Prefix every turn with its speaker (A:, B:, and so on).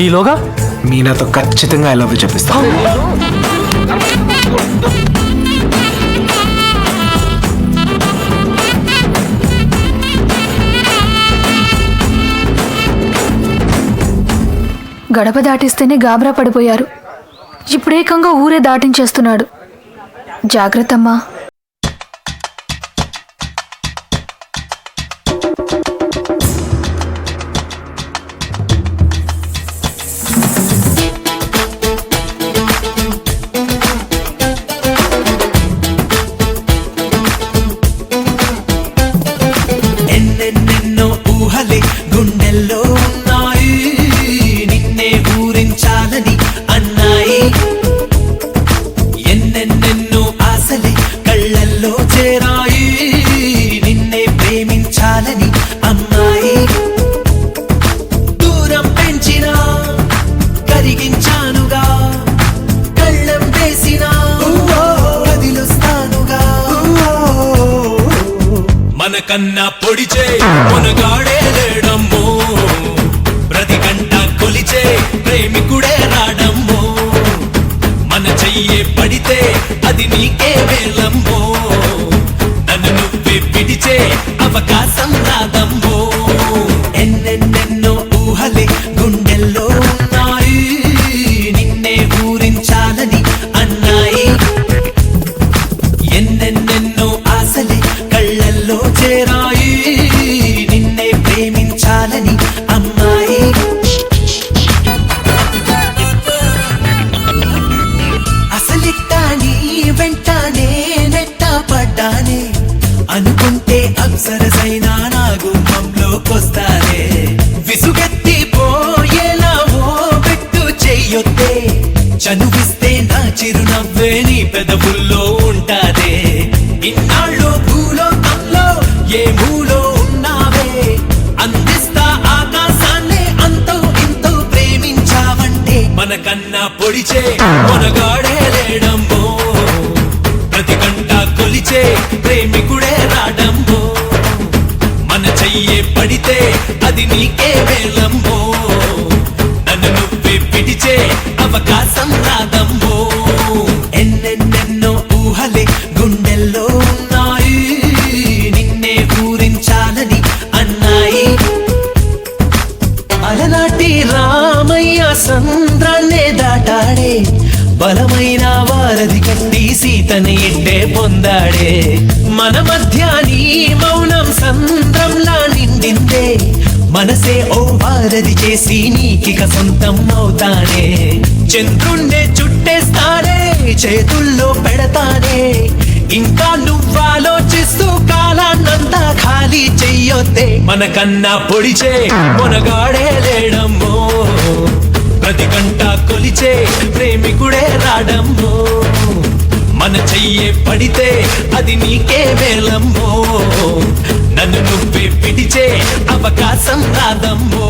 A: ఈలోగా
B: మీనాతో ఖచ్చితంగా I love you చెప్పిస్తా.
C: గడప దాటిస్తేనే గాబరా పడిపోయారు. ఇప్పుడేకంగా ఊరే దాటించేస్తున్నాడు. జాగ్రత్తమ్మా.
D: ఎన్నెన్నెన్నో ఊహలే గుండెల్లో ఉన్నాయి, నిన్నే ఊరించాలని అన్నాయి. ఎన్నెన్నెన్నో ఆశలే కళ్ళల్లో చేరాయి, నిన్నే ప్రేమించాలని అమ్మాయి. దూరం పెంచినా కరిగించానుగా, కళ్ళం వేసినా వదిలొస్తానుగా. మనకన్నా పొడిచే మునగాడే లేడమ్మో, ప్రతి గంట కొలిచే ప్రేమికుడే రాడమ్మో. మన చెయ్యే పడితే అది నీకే వేలమ్మో, నన్ను నువ్వే పిడిచే అవకాశం రాదమ్మో. ఎన్నెన్నెన్నో ఊహలే గుండెల్లో ఉన్నాయి, నిన్నే ఊరించాలని అన్నాయి. ఎన్నెన్నెన్నో ఆశలే కళ్ళల్లో చేరాయి, నిన్నే ప్రేమించాలని అమ్మాయి. అసలిట్టా నీ వెంటనే నెట్ట పడ్డానే, అనుకుంటే అప్సరసైనా నా గుమ్మంలోకొస్తానే. విసుగెత్తి పోయేలా ఓ పెట్టు చెయ్యొద్దే, చనువిస్తే నా చిరునవ్వే నీ పెదవుల్లో ఉంటాదే. ఇన్నాళ్ళు భూలోకంలో ఏ మూలో ఉన్నావే, అందిస్తా ఆకాశాన్నే అంతో ఇంతో ప్రేమించావంటే. మనకన్నా పొడిచే మునగాడే లేడమ్మో, ప్రతి గంట కొలిచే ప్రేమికుడే రాడమ్మో. మన చెయ్యే పడితే అది నీకే వేలమ్మో, నన్ను నువ్వే పిడిచే అవకాశం రాదమ్మో. ఎన్నెన్నెన్నో ఊహలే గుండెల్లో ఉన్నాయి, నిన్నే ఊరించాలని అన్నాయి. అలనాటి రామయ్య సంద్రాన్నే దాటాడే, బలమైన వారధి కట్టి సీతని ఇట్టే పొందాడే. మన మధ్య నీ మౌనం సంద్రంలా నిండిందే, మనసే ఓ వారధి చేసి నీకిక సొంతం అవుతానే. చంద్రుణ్ణే చుట్టేస్తానే, చేతుల్లో పెడతానే. ఇంకా నువ్వాలోచిస్తూ కాలాన్నంతా ఖాళీ చెయ్యొద్దే. మనకన్నా పొడిచే మునగాడే లేడమ్మో, ప్రతి గంట కొలిచే ప్రేమికుడే రాడమ్మో. మన చెయ్యే పడితే అది నీకే వేలమ్మో, నన్ను నువ్వే పిడిచే అవకాశం రాదమ్మో.